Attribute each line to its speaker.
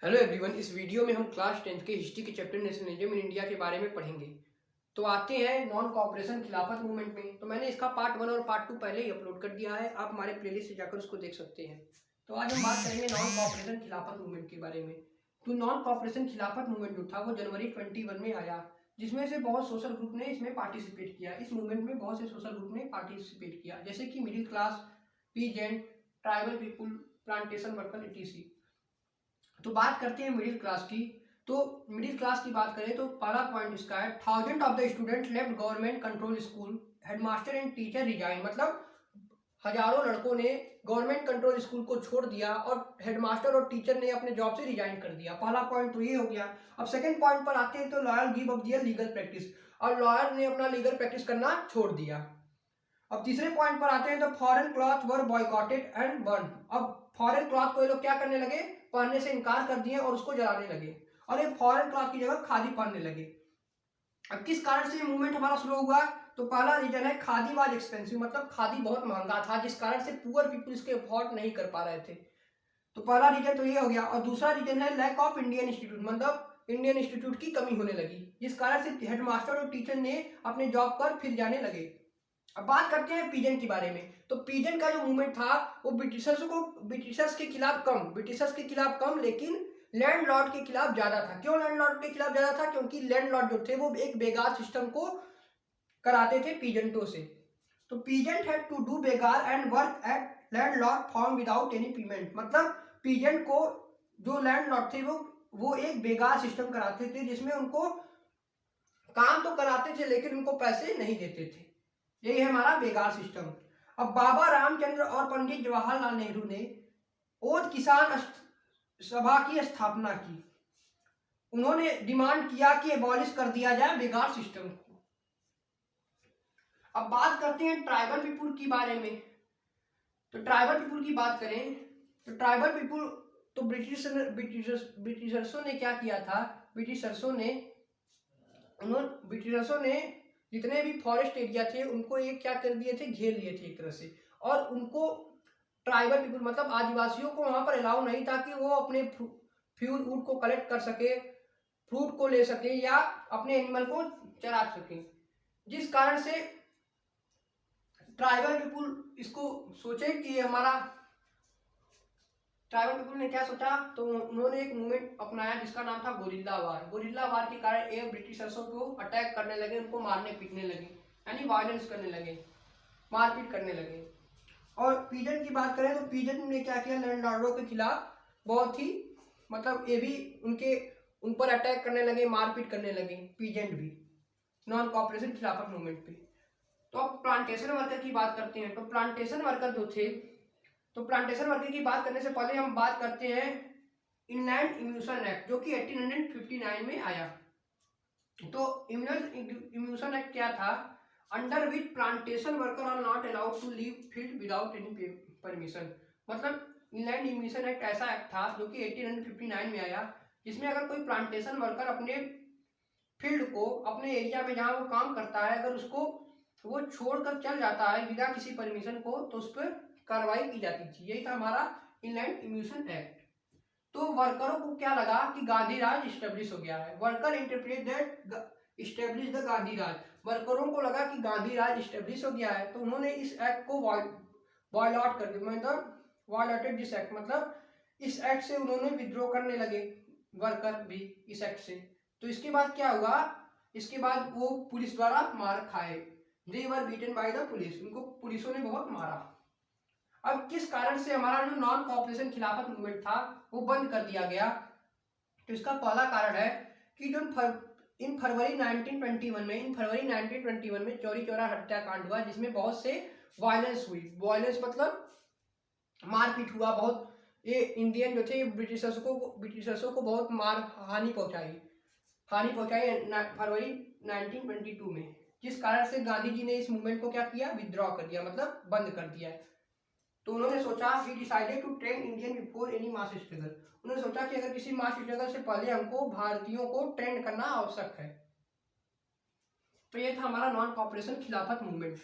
Speaker 1: Hello everyone. इस video में हम क्लास 10th के हिस्ट्री के चैप्टर नेशनलिज्म इन इंडिया के बारे में पढ़ेंगे। तो आते हैं नॉन कॉपरेशन खिलाफत मूवमेंट में। तो मैंने इसका पार्ट 1 और पार्ट 2 पहले ही अपलोड कर दिया है, आप हमारे प्लेलिस्ट से जाकर उसको देख सकते हैं। तो आज हम बात करेंगे नॉन कॉपरेशन खिलाफत मूवमेंट के बारे में। तो नॉन कॉपरेशन खिलाफत मूवमेंट जो था वो जनवरी 21 में आया, जिसमें से बहुत सोशल ग्रुप ने इसमें पार्टिसिपेट किया। इस मूवमेंट में बहुत से सोशल ग्रुप ने पार्टिसिपेट किया, जैसे कि middle class, peasant, tribal people, plantation worker, etc। तो बात करते हैं मिडिल क्लास की। तो मिडिल क्लास की बात करें तो पहला पॉइंट इसका है, thousand of the student left government control school, headmaster and teacher resign. मतलब हजारों लड़कों ने गवर्नमेंट कंट्रोल स्कूल को छोड़ दिया और हेडमास्टर और टीचर ने अपने जॉब से रिजाइन कर दिया। पहला पॉइंट तो ये हो गया। अब सेकंड पॉइंट पर आते हैं, तो लॉयर गिव अप दियर लीगल प्रैक्टिस, और लॉयर ने अपना लीगल प्रैक्टिस करना छोड़ दिया। अब तीसरे पॉइंट पर आते हैं, तो foreign cloth were boycotted and burn. अब फॉरेन क्लॉथ को ये लोग क्या करने लगे, पहनने से इनकार कर दिए और उसको जलाने लगे, और ये फॉरेन क्लॉथ की जगह खादी पहनने लगे। अब किस कारण से ये मूवमेंट हमारा शुरू हुआ, तो पहला रीजन है खादी वाज एक्सपेंसिव, मतलब खादी बहुत महंगा था, जिस कारण से पुअर पीपल इसके अफोर्ड नहीं कर पा रहे थे। तो पहला रीजन तो ये हो गया। और दूसरा रीजन है लैक ऑफ इंडियन इंस्टीट्यूट, मतलब इंडियन इंस्टीट्यूट की कमी होने लगी, जिस कारण से हेडमास्टर और टीचर ने अपने जॉब पर फिर जाने लगे। अब बात करते हैं पीजेंट के बारे में। तो पीजेंट का जो मूवमेंट था वो ब्रिटिशर्स के खिलाफ कम, लेकिन लैंडलॉर्ड के खिलाफ ज्यादा था। क्यों लैंडलॉर्ड के खिलाफ ज्यादा था, क्योंकि लैंडलॉर्ड जो थे वो एक बेगार सिस्टम को कराते थे पीजेंटों से। तो peasant had to do begar and work at landlord farm without any payment. मतलब पीजेंट को जो लैंडलॉर्ड थे वो एक बेगार सिस्टम कराते थे, जिसमें उनको काम तो कराते थे लेकिन उनको पैसे नहीं देते थे। यही है हमारा बेगार सिस्टम। अब बाबा रामचंद्र और पंडित जवाहरलाल नेहरू ने ओद किसान सभा की स्थापना की। उन्होंने डिमांड किया कि एबॉलिश कर दिया जाए बेगार सिस्टम को। अब बात करते हैं ट्राइबल पीपुल के बारे में। तो ट्राइबल पीपुल की बात करें तो ट्राइबल पीपुल, तो ब्रिटिशर्सों ने क्या किया था, ब्रिटिशर्सों ने जितने भी फॉरेस्ट एरिया थे उनको ये क्या कर दिए थे, घेर लिए थे एक तरह से। और उनको ट्राइबल पीपुल मतलब आदिवासियों को वहां पर अलाउ नहीं था कि वो अपने फ्यूल वूड को कलेक्ट कर सके, फ्रूट को ले सके या अपने एनिमल को चरा सके। जिस कारण से ट्राइबल पीपुल इसको सोचे कि हमारा, ट्राइबल पीपुल ने क्या सोचा, तो उन्होंने एक मूवमेंट अपनाया जिसका नाम था गोरिल्ला वार। गोरिल्ला वार के कारण ये ब्रिटिशर्सों को अटैक करने लगे, उनको मारने पीटने लगे, यानी वायलेंस करने लगे, मारपीट करने लगे। और पीजेंट की बात करें तो पीजेंट ने क्या किया, लैंडलॉर्डों के खिलाफ बहुत ही, मतलब ये भी उन पर अटैक करने लगे, मारपीट करने लगे पीजेंट भी, नॉन कॉपरेशन खिलाफत मूवमेंट पे। तो अब प्लांटेशन वर्कर की बात करते हैं। तो प्लांटेशन वर्कर जो थे, तो प्लांटेशन वर्कर की बात करने से पहले हम बात करते हैं इनलैंड इम्यूशन एक्ट, जो कि 1859 में आया। तो इम्यूशन एक्ट क्या था, under which plantation worker are not allowed to leave field without any permission. मतलब इनलैंड इम्यूशन एक्ट ऐसा एक्ट था जो कि 1859 में आया, जिसमें अगर कोई प्लांटेशन वर्कर अपने फील्ड को, अपने एरिया में जहां वो काम करता है, अगर उसको वो छोड़कर चल जाता है बिना किसी परमिशन को, तो उस पर कार्रवाई की जाती थी। यही था हमारा इनलैंड इम्यूशन एक्ट। तो वर्करों को क्या लगा कि गांधी राज स्टेब्लिश हो गया है। Worker interpret that establish the Gandhi Raj. वर्करों को लगा कि गांधी राज स्टेब्लिश हो गया है, तो उन्होंने इस एक्ट को वॉयलॉट कर दिया, मतलब वॉयलेटेड दिस एक्ट, मतलब इस एक्ट से उन्होंने विद्रोह करने लगे वर्कर भी इस एक्ट से। तो इसके बाद क्या हुआ, इसके बाद वो पुलिस द्वारा मार खाए, दे were beaten by the police, उनको पुलिसों ने बहुत मारा। अब किस कारण से हमारा जो नॉन कॉपरेशन खिलाफत मूवमेंट था वो बंद कर दिया गया, तो इसका पहला कारण है कि जो इन फरवरी 1921 में चौरी चौरा हत्याकांड हुआ, जिसमें बहुत से वायलेंस हुई। वायलेंस मतलब मारपीट हुआ बहुत। ये इंडियन जो थे ब्रिटिशर्सों को बहुत हानि पहुंचाई फरवरी 1922 में, जिस कारण से गांधी जी ने इस मूवमेंट को क्या किया, विद्रॉ कर दिया, मतलब बंद कर दिया। तो उन्होंने सोचा, he decided to train Indian before any mass struggle. उन्होंने सोचा कि अगर किसी मास स्ट्रगल से पहले हमको भारतीयों को ट्रेंड करना आवश्यक है। तो ये था हमारा नॉन कॉपरेशन खिलाफत मूवमेंट।